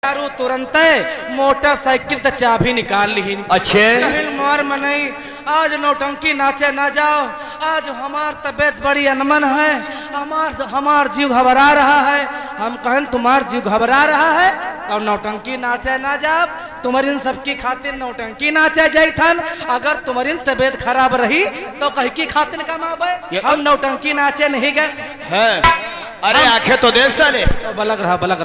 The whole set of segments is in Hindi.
तुरंत मोटरसाइकिल तो चाबी निकाल ली। अच्छे मार मनई आज नौटंकी नाचे ना जाओ, आज हमार तबीयत बड़ी अनमन है, हमार जीव घबरा रहा है। हम कहन तुम्हार जीव घबरा रहा है और नौटंकी नाचे ना जाओ, तुम्हारी सबकी खातिर नौटंकी नाचे जाइथन। अगर तुम्हारी तबीयत खराब रही तो कहीं की खातिर कमाबे, हम नौटंकी नाचे नहीं गए है। अरे आंखें तो देख साले, बलग रहा अलग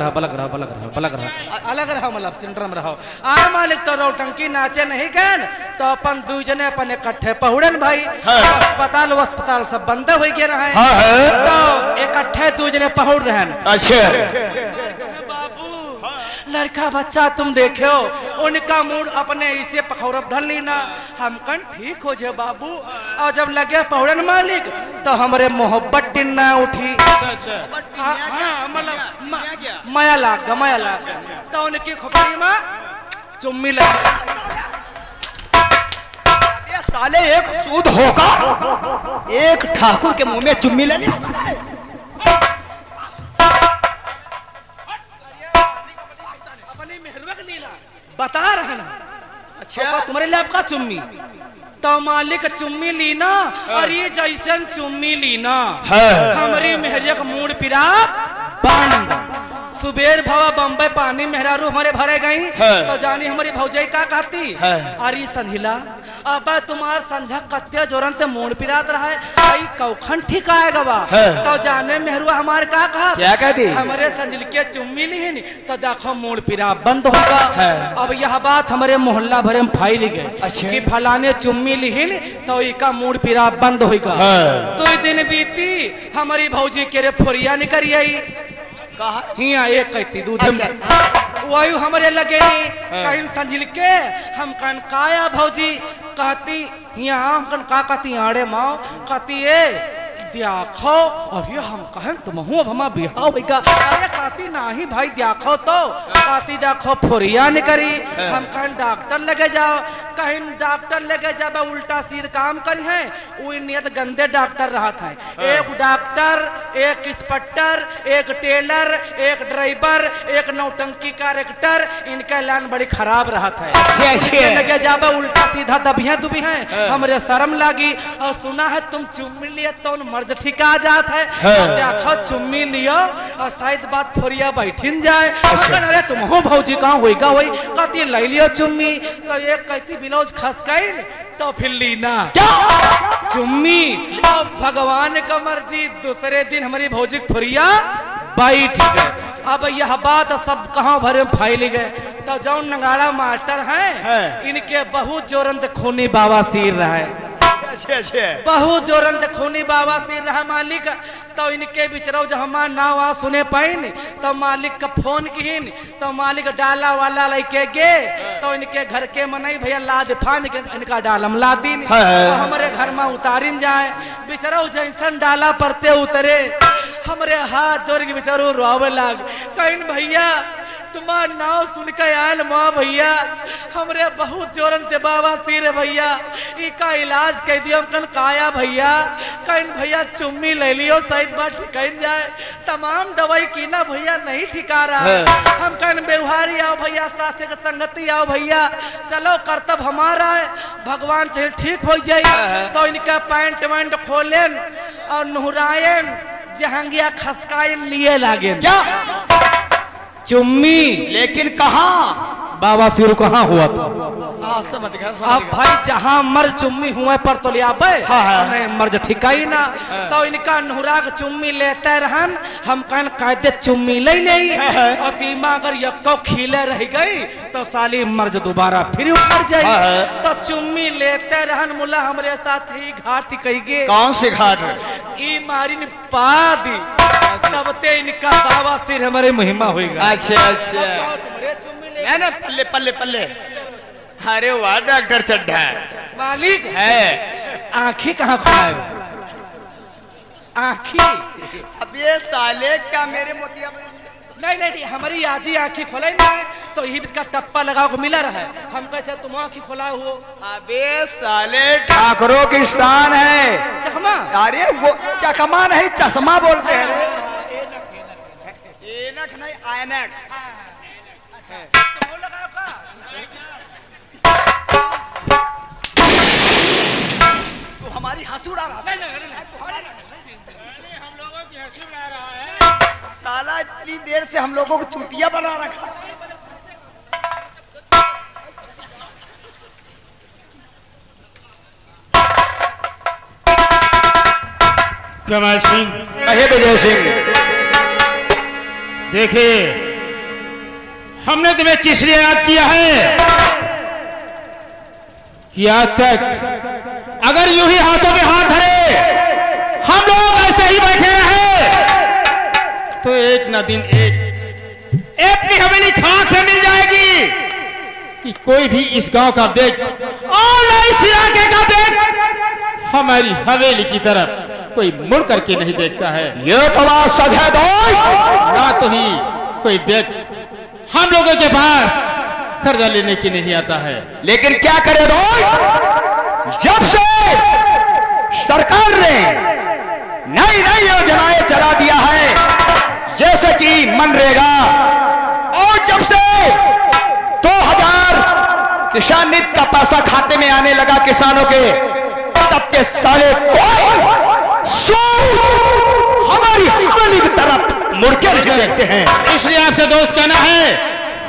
रहा मतलब सिंड्रोम रहो। आ मालिक तो नौटंकी नाचे नहीं गए तो अपन दू जने अपन इकट्ठे पहुड़न भाई। अस्पताल सब बंद हो गए रहे, तो इकट्ठे दू जने पहुड़ रहे। अच्छा लड़का बच्चा तुम देखो उनका मूड अपने इसे पखौरब धर लीना, हम कन ठीक हो जाए बाबू। और जब लगे पहुड़न मालिक तो हमारे मोहब्बत टिन्ना उठी। मतलब माया लाग तो उनकी खोपड़ी में चुम्मी लग। साले एक सूद होकर एक ठाकुर के मुंह में चुम्मी लेने बता रहे ना। अच्छा तुम्हारे लिए आपका चुम्मी तो मालिक चुम्मी लीना और ये जैसन चुम्मी लीना हमारी मेहरिया का मूड पिरा बंद। सुबेर भवा बम्बई पानी मेहरारू हमारे भरे गई तो जानी हमारी भौजाई का कहती अरे संहिला अब तुम्हार संझा कत्या जोरन ते मूड पिरात रहा है आई कौखन ठीक आएगा बा। तो जाने मेहरुआ हमारे का कहा क्या कहती हमारे संजिल के चुम्मी ली तो देखो मूड पिरा बंद होगा। अब यह बात हमारे मोहल्ला भरे में फैल गए कि फलाने चुम्मी ली तो इका मूड पिरा बंद होगा। तो दिन बीती हमारी भौजी के रे फोरिया निकल आई हिया एक कहती दूध वही हमारे लगे कहीं संजिल के हम कन काया भौजी कहती हिया हम कन का कहती आड़े माओ कहती देखो और ये हम कहें तुम अब हम बिहाव होगा। अरे कहती नहीं भाई देखो तो कहती देखो फोरिया नहीं करी। हम कहीं डॉक्टर लगे जाओ, कहीं डॉक्टर लगे जाओ उल्टा सीध काम करी है वो नियत गंदे डॉक्टर रहा था। एक डॉक्टर एक इंस्पेक्टर एक टेलर एक ड्राइवर एक नौटंकी कैरेक्टर इनका लाइन बड़ी खराब रहा था। लगे जाओ उल्टा सीधा दबिया दुबी है हमरे शर्म लगी। और सुना है तुम चुम्मी लिए तो मर्ज ठिका जात है देखो चुम्मी लियो और शायद बात फोरिया बैठिन जाए। अरे तुम हो भौजी कहाँ होगा वही कहती ले लियो चुम्मी तो एक कहती ब्लाउज खसकाइन तो फिर लीना चुम्मी। अब भगवान का मर्जी दूसरे दिन हमारी भौजी फोरिया बैठ गए। अब यह बात सब कहाँ भरे फैल गए तो जो नगाड़ा मास्टर हैं इनके बहुत जोरंत खूनी बाबा सिर रहे बहुत जोरन खूनी बाबा सिर रहा मालिक। तो इनके बिचरौ जब हमार नाव आ सुने पाइन तो मालिक का फोन किन तो मालिक डाला वाला लेके गे तो इनके घर के मनई भैया लाद फान के इनका डालम ला दिन तो हमारे घर में उतारिन जाए। बिचरौ जैसन डाला परते उतरे हमारे हाथ जोड़ के बिचारो रोवे लाग कहीं भैया तुम्हार नाव सुन के आयल माँ भैया हमरे बहुत जोरन ते बाबा सिर भैया इका इलाज कह दियो कन काया भैया कहीं भैया चुम्मी ले लियो शायद बात ठिकाइन जाए। तमाम दवाई की ना भैया नहीं ठिका रहा हम कहीं व्यवहारी आओ भैया साथे के संगति आओ भैया चलो कर्तव्य हमारा है भगवान चाहे ठीक हो जाए। तो इनका पैंट वैंट खोलेन और नुहरायन जहांगिया खसकाइन लिए लागे चुम्मी। लेकिन कहाँ बाबा सिर कहाँ हुआ था समझ गया अब भाई जहाँ मर चुम्मी हुए पर तो लिया नहीं मर्ज ठिकाई ना। तो इनका नुहराग चुम्मी लेते रहन हम कहन कायदे चुम्मी ले नहीं और तीमा अगर यक्को खिले रह गई तो साली मर्ज दोबारा फिर उतर जाए। तो चुम्मी लेते रहन मुला हमारे साथ ही घाट कही गे कौन सी घाट ई मारिन पा दी तब ते इनका बाबा सिर हमारे महिमा होगा। अच्छा ना पल्ले पल्ले पल्ले अरे वाह डॉक्टर चड्ढा मालिक है आँखी कहाँ खुलाए आँखी अब ये साले क्या मेरे मोतिया नहीं हमारी आजी आँखी खोलाई ना तो ही का टप्पा लगाओ को मिला रहा है हम कैसे तुम आँखी खोलाए हो। अबे साले ठाकुरों की शान है चकमा अरे वो चकमा नहीं चश्मा बोलते हैं एनक नहीं ऐनक हमारी हंसी उड़ा रहा है। हम लोगों की हंसी उड़ा रहा है। साला इतनी देर से हम लोगों को चूतिया बना रखा। कमाल सिंह, कहे विजय सिंह, देखिए हमने तुम्हें किस लिए याद किया है कि आज तक अगर यूं ही हाथों में हाथ धरे हम लोग ऐसे ही बैठे रहे तो एक ना दिन एक अपनी हवेली खाक में मिल जाएगी कि कोई भी इस गांव का व्यक्ति और ना इस इलाके का व्यक्ति हमारी हवेली की तरफ कोई मुड़ करके नहीं देखता है। ये तो बात सच है दोस्त। ना तो ही कोई व्यक्ति हम लोगों के पास कर्जा लेने की नहीं आता है। लेकिन क्या करे दोस्त, जब से सरकार ने नई नई योजनाएं चला दिया है जैसे कि मनरेगा, और जब से 2000 किसान नीति का पैसा खाते में आने लगा किसानों के, तब के साले कोई सूद हमारी हवेली की तरफ मुड़ के नहीं देखते हैं। इसलिए आपसे दोस्त कहना है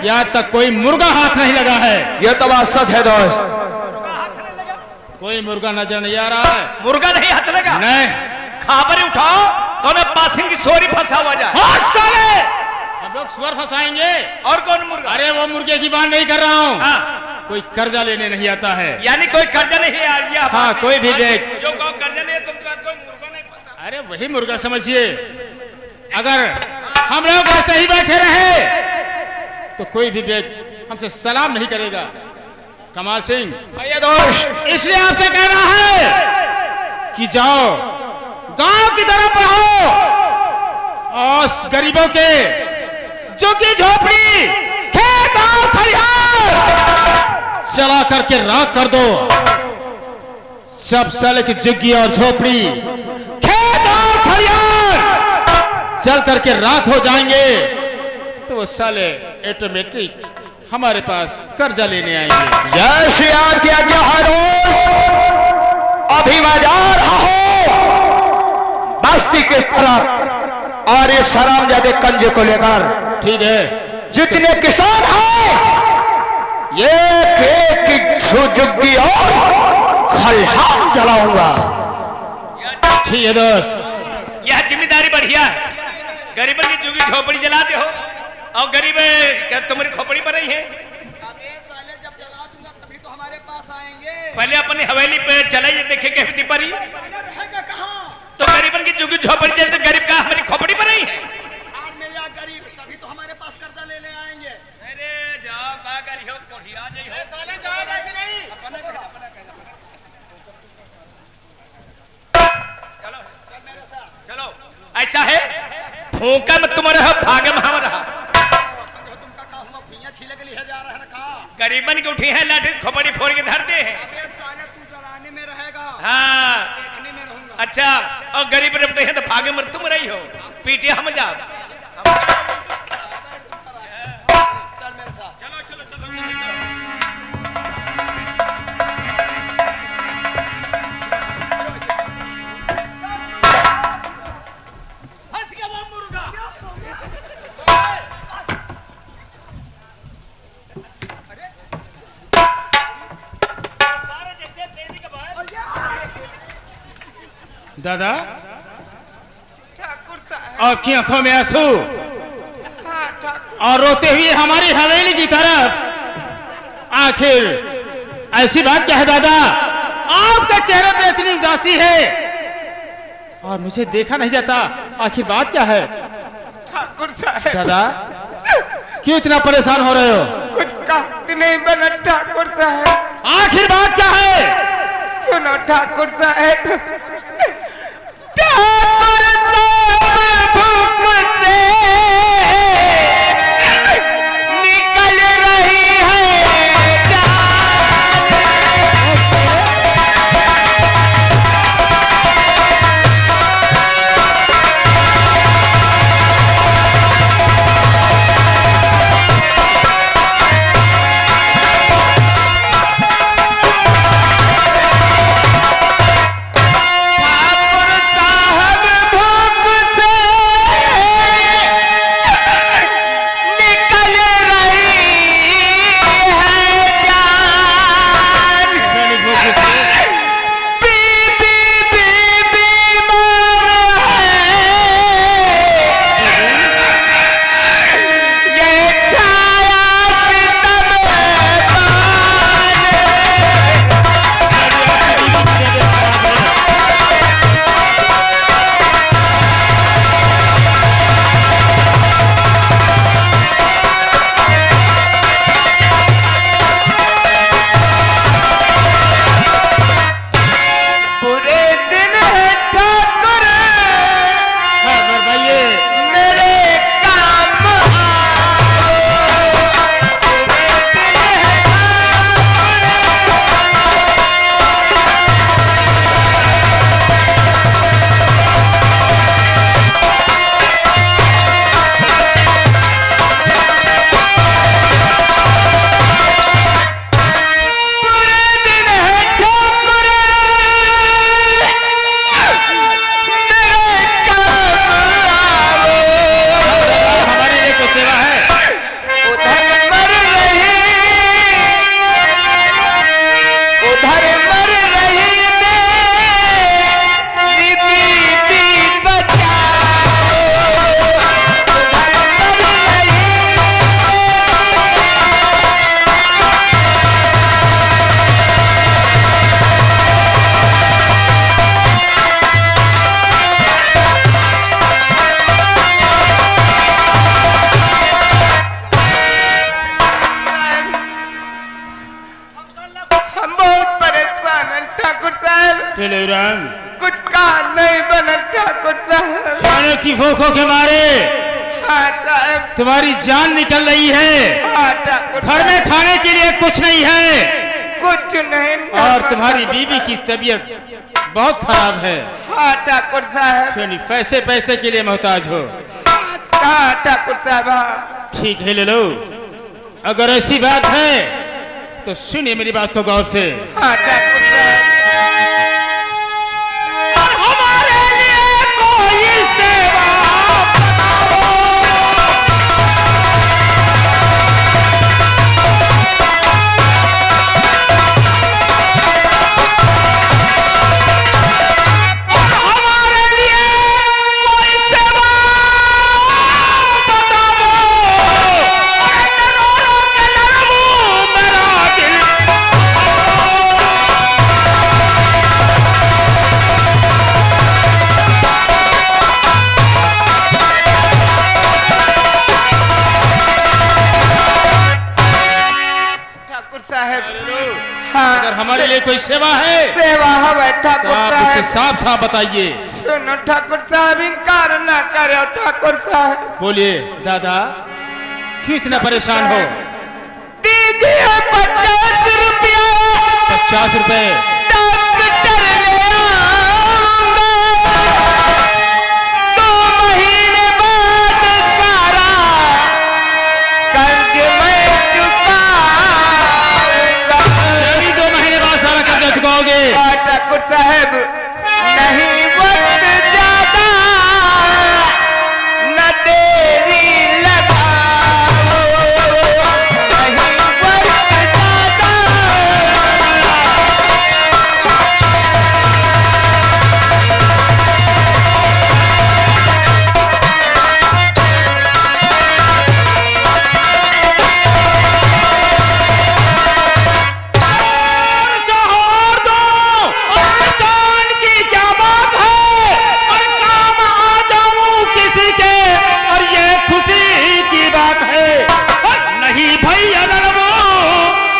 कि आज तक कोई मुर्गा हाथ नहीं लगा है। ये तो बात सच है दोस्त। कोई मुर्गा नजर नहीं आ रहा है। मुर्गा नहीं हाथ लगा। नहीं, खबर उठाओ तो मैं पासिंग की सोरी फंसा हुआ जाए। हाथ साले हम लोग स्वर फंसाएंगे। और कौन मुर्गा? अरे वो मुर्गे की बात नहीं कर रहा हूँ। हाँ। कोई कर्जा लेने नहीं आता है। यानी कोई कर्जा नहीं आ गया। हाँ, कोई भी देख। जो कहो कर्जा नहीं है, तुम तो कोई मुर्गा नहीं फंसा। अरे वही मुर्गा समझिए। अगर हम लोग ऐसे ही बैठे रहे तो कोई भी व्यक्ति हमसे सलाम नहीं करेगा। कमाल सिंह, ये दोस्त, इसलिए आपसे कहना है कि जाओ गांव की तरफ बढ़ो और गरीबों के झुग्गी झोपड़ी खेत और खलिहान चला करके राख कर दो। सब साले की झुग्गी और झोपड़ी खेत और खलिहान चल करके राख हो जाएंगे तो वो साले ऑटोमेटिक हमारे पास कर्जा लेने आएंगे। जय श्री राम की आज्ञा है दोस्त। अभी मैं जा रहा हूं बस्ती की तरफ और इस हरामजादे कंजे को लेकर ठीक है, जितने किसान हैं एक एक की झुग्गी और खलिहान जलाऊंगा। ठीक है दोस्त। यह जिम्मेदारी बढ़िया है। गरीबों की झुग्गी झोपड़ी जलाते हो और गरीब क्या तुम्हारी खोपड़ी पर रही है? साले जब जला दूंगा तभी तो हमारे पास आएंगे। पहले अपनी हवेली पे चलाइए, देखे कहती परी रहेगा कहाँ? तो गरीबन की झुग्गी झोपड़ी जलते गरीब का हमारी खोपड़ी पर रही है। हार में या गरीब तभी तो हमारे पास कर्जा लेने आएंगे। अरे जाओ का करी हो कोठी आ जाई हो। साले जाएगा कि नहीं? चलो चल मेरे साथ चलो। ऐसा है फूका में तुम रहो, भागे में हम रहा। तुमका का हुआ भुइयां छीले के लिए जा रहा है का? गरीबन की उठी है लाठी खोपड़ी फोड़ के धरते हैं। अबे साले तू डराने में रहेगा। हाँ देखने में रहूंगा। अच्छा, और गरीब रखते हैं तो भागे में तुम रही हो, पीटे हम जाओ। चल मेरे साथ। चलो चलो चलो फंस गया वो मुर्गा। सारे जैसे देने के बाद दादा, ठाकुर साहब। आपकी आंखों में आंसू और रोते हुए हमारी हवेली की तरफ। आखिर ऐसी बात क्या है दादा? आपके चेहरे पे इतनी उदासी है और मुझे देखा नहीं जाता। आखिर बात क्या है ठाकुर साहब दादा? क्यों इतना परेशान हो रहे हो? कुछ कहते नहीं बना ठाकुर साहब। आखिर बात क्या है? सुनो ठाकुर साहब। ठाकुर साहब भूख से निकल रही है जान। टेलीग्राम कुछ कहा नहीं बना ठाकुर साहब। खाने की भूखों के मारे हाँ साहब। तुम्हारी जान निकल रही है। हाँ ठाकुर घर में खाने के लिए कुछ नहीं है, कुछ नहीं। और तुम्हारी बीवी की तबीयत बहुत खराब है। हाँ ठाकुर साहब। सुनी, पैसे पैसे के लिए मोहताज हो। हाँ ठाकुर साहब। हाँ ठीक है, ले लो। अगर ऐसी बात है तो सुनिए मेरी बात को गौर से। हाँ ठाकुर साहब। और हमारे लिए कोई सेवा हाँ, अगर हमारे लिए कोई सेवा है, सेवा है ठाकुर तो आप उसे साहब। साफ साफ बताइए। सुनो ठाकुर साहब, इनकार ना करो ठाकुर साहब। बोलिए दादा, क्यों इतना परेशान हो? दीजिए 50 रुपया। 50 रुपए? डॉक्टर ले आऊंगा, 2 महीने बाद सारा कर्ज मैं चुकाऊंगा। 2 महीने बाद सारा कर्जा चुकाओगे? ठाकुर साहब, नहीं वक्त ज्यादा, न देरी लगाओ, नहीं वक्त ज्यादा। जोहर दो, और किसान की क्या बात है, और काम आ जाऊं किसी के, और ये खुशी की बात है। और नहीं भैया लड़बो,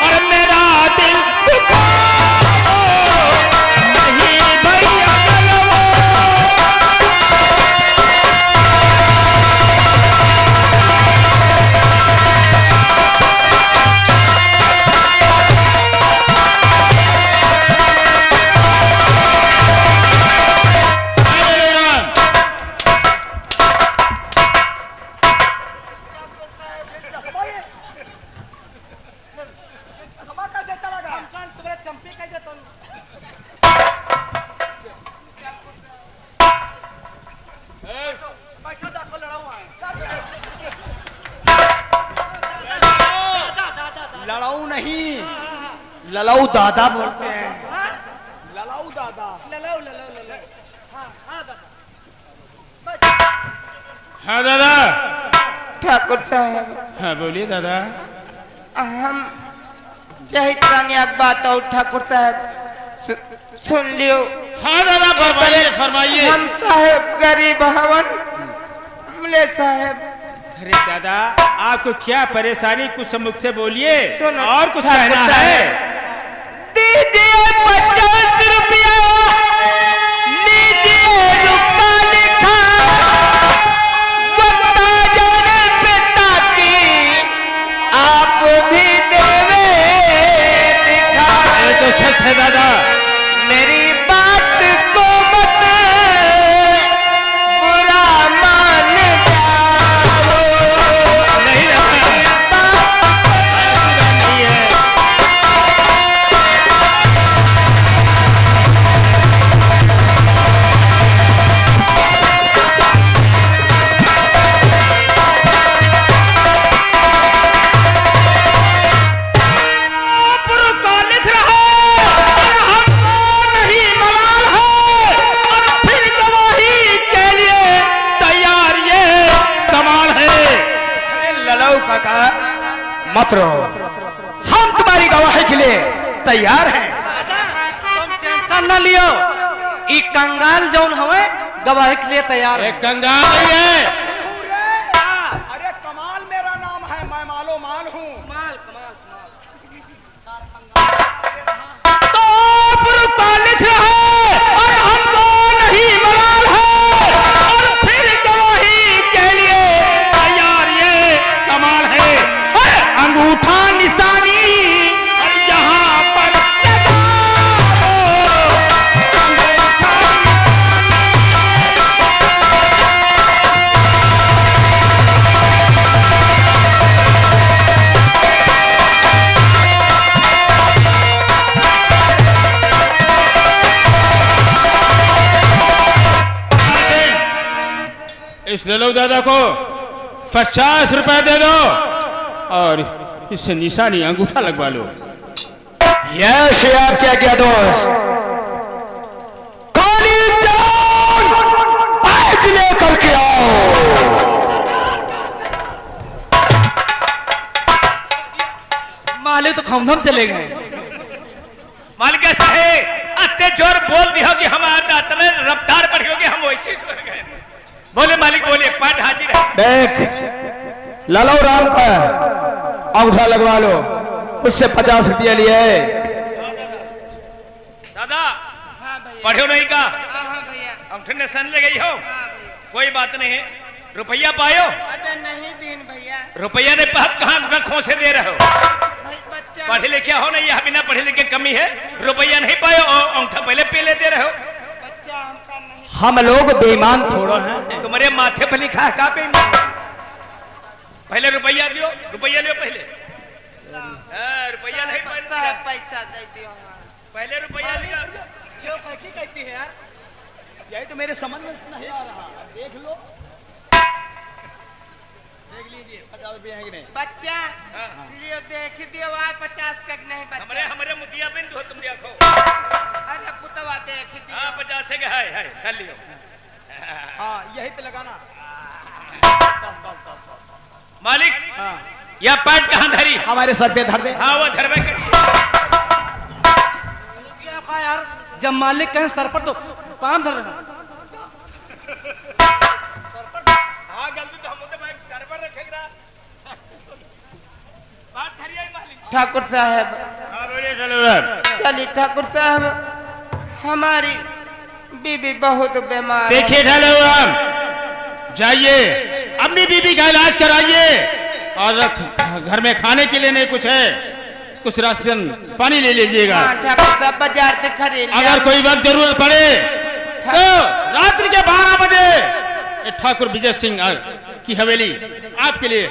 और मेरा दिल दुखाओ, नहीं भैया लड़बो। सभा कैसे चला गया? तुम्हारे चंपी कैसे तुम बैठा देखो लड़ा हुआ है। लड़ाऊ नहीं, ललाऊ दादा बोलते हैं। ललाऊ दादा। ललाओ ललाओ ललाओ। हाँ हाँ दादा। हाँ दादा। ठाकुर साहब, हाँ बोलिए दादा। हम चाहे एक बात और ठाकुर साहब सुन लियो। हाँ दादा, फरमाइए। हम साहब गरीब हवन मिले साहब। अरे दादा, आपको क्या परेशानी, कुछ मुझसे बोलिए। सुनो, और कुछ ठाकुर कहना साहब, है? दीजिए 50 रुपया, लीजिए रुपया लिखा, बता जाने पे ताकि आप भी देवे दिखा। ये तो सच है दादा। मेरी बात को मत बुरा मान जाओ। नहीं दादा, ऐसी बात नहीं है। आप रुका लिख रहा, और हमको नहीं मलाल है, और फिर गवाही के लिए तैयार, ये कमाल है। ललाऊ काका मत रो, हम तुम्हारी गवाही के लिए तैयार हैं। दादा तुम टेंशन न लियो, ई कंगाल जौन हवे गवाही के लिए तैयार है। एक कंगाल नहीं है। अरे कमाल मेरा नाम है, मैं मालो माल हूँ। कमाल कमाल कमाल। तो आप रुका लिख रहा, इस ललो दादा को 50 रुपए दे दो और इससे निशानी अंगूठा लगवा लो। यश आप क्या किया दोस्त? काली जवान पैद लेकर के आओ। मालिक तो खमखम चले गए। मालिक ऐसा है अत्ते जोर बोल दिया कि हमारा इतने रफ्तार बढ़ गई हम वैसे ही कर गए। बोले मालिक बोले पाठ हाजिर है। देख ललो राम का अंगूठा लगवा लो, उससे 50 रुपया लिए। दादा हाँ भैया। पढ़ो नहीं का हाँ भैया। अंगूठे ने सन ले गई हो, हाँ भैया। कोई बात नहीं है। रुपया पायो? अबे नहीं दिन भैया। रुपया ने पहत कहाँ रखों से दे रहे हो? भाई बच्चा पढ़े लिखे हो नहीं, यहाँ बिना पढ़े लिखे कमी है। रुपया नहीं पायो और अंगूठा पहले पे लेते रहो। बच्चा हमका नहीं। हम लोग बेईमान थोड़ा हैं। तुम्हारे माथे पर लिखा है का बेईमान? पहले रुपया दियो, रुपया लियो पहले। रुपया नहीं पैसा दे दियो। पहले रुपया लिया। ये कैसी कहती है यार? यही तो मेरे समझ में नहीं आ रहा। देख लो, देख लीजिए 50 रुपये है कि नहीं? बच्चा लियो, देख दियो। आज 50 का नहीं बच्चा। हमारे मुतिया बिंदु हो, तुम देखो। अरे पुतवा देख दियो। हाँ 50 है चल लियो। हाँ यही पे लगाना। मालिक यह पैट कहाँ धरी? हमारे सर पे धर दे। हाँ वो धरवे करिए। क्या कहा यार? जब मालिक कहें सर पर तो पाम धर रहा। हाँ गलती तो हम तो मैं सर पर रखेगा। बात धरिए मालिक। ठाकुर साहब हाँ बोलिए ललो। चलिए ठाकुर साहब, हमारी बीबी बहुत बीमार है। देखिए ढालो राम, जाइए अपनी बीबी का इलाज कराइए और घर में खाने के लिए नहीं कुछ है, कुछ राशन पानी ले लीजिएगा। हाँ ठाकुर साहब बाजार से खरीद लिया। अगर कोई वक्त जरूरत पड़े तो रात्रि के 12 बजे ठाकुर विजय सिंह की हवेली आपके लिए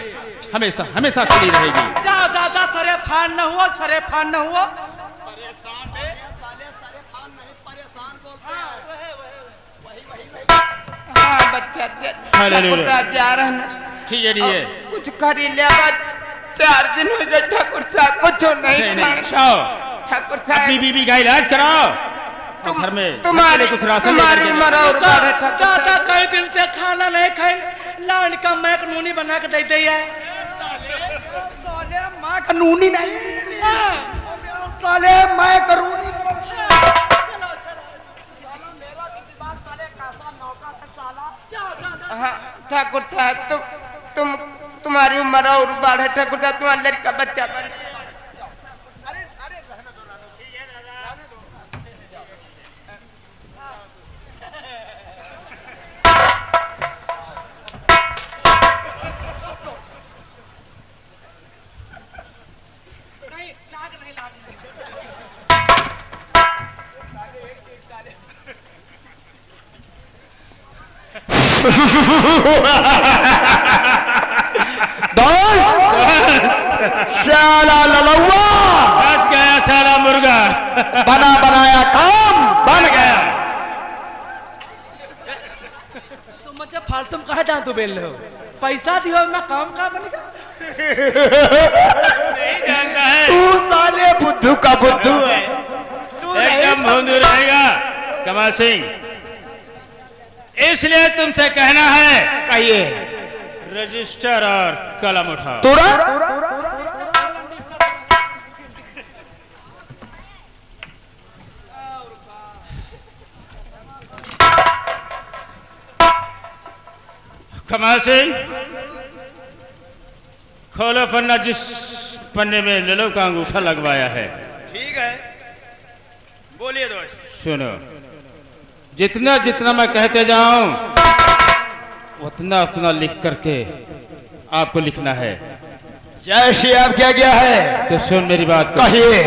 हमेशा हमेशा खुली रहेगी। जाओ दादा, सरे फान न हुआ, सरे फान न हुआ। हाँ बच्चा ठाकुर साहब जा रहे हैं। ठीक है, ठीक है। कुछ खरीद लिया। 4 दिन हो गए ठाकुर साहब, कुछ नहीं खाया। ठाकुर अपनी साहब बीबी का इलाज कराओ और घर में तुम्हारी कुछ राशन तुम्हारी लेकर के उम्र और बढ़ है ठाकुर दादा साहब। कई दिन से खाना नहीं खाए, लान का मैक नूनी बना के दे दिया है। साले माँ का नूनी नहीं, साले मैं करूनी। हाँ ठाकुर साहब, तुम्हारी उम्र और बढ़े। ठाकुर साहब तुम्हारा लड़का बच्चा बन। नहीं, लाज नहीं, लाज नहीं। शाला ललौआ फंस गया सारा मुर्गा। बना बनाया काम बन गया। तुम मुझे फालतू में कहा तू बेल रहे हो? पैसा दियो मैं काम का बनेगा। नहीं जानता है, तू साले बुद्धू का बुद्धू है। एकदम भोंदू रहेगा कमाल सिंह। इसलिए तुमसे कहना है, कहिए रजिस्टर और कलम उठाओ। तुरंत कमाल सिंह खोलो पन्ना, जिस पन्ने में ललो का अंगूठा लगवाया है। ठीक है बोलिए दोस्त। सुनो, जितना जितना मैं कहते जाऊं उतना उतना लिख करके आपको लिखना है। जय श्री आप क्या गया है? तो सुन मेरी बात को। कहिए।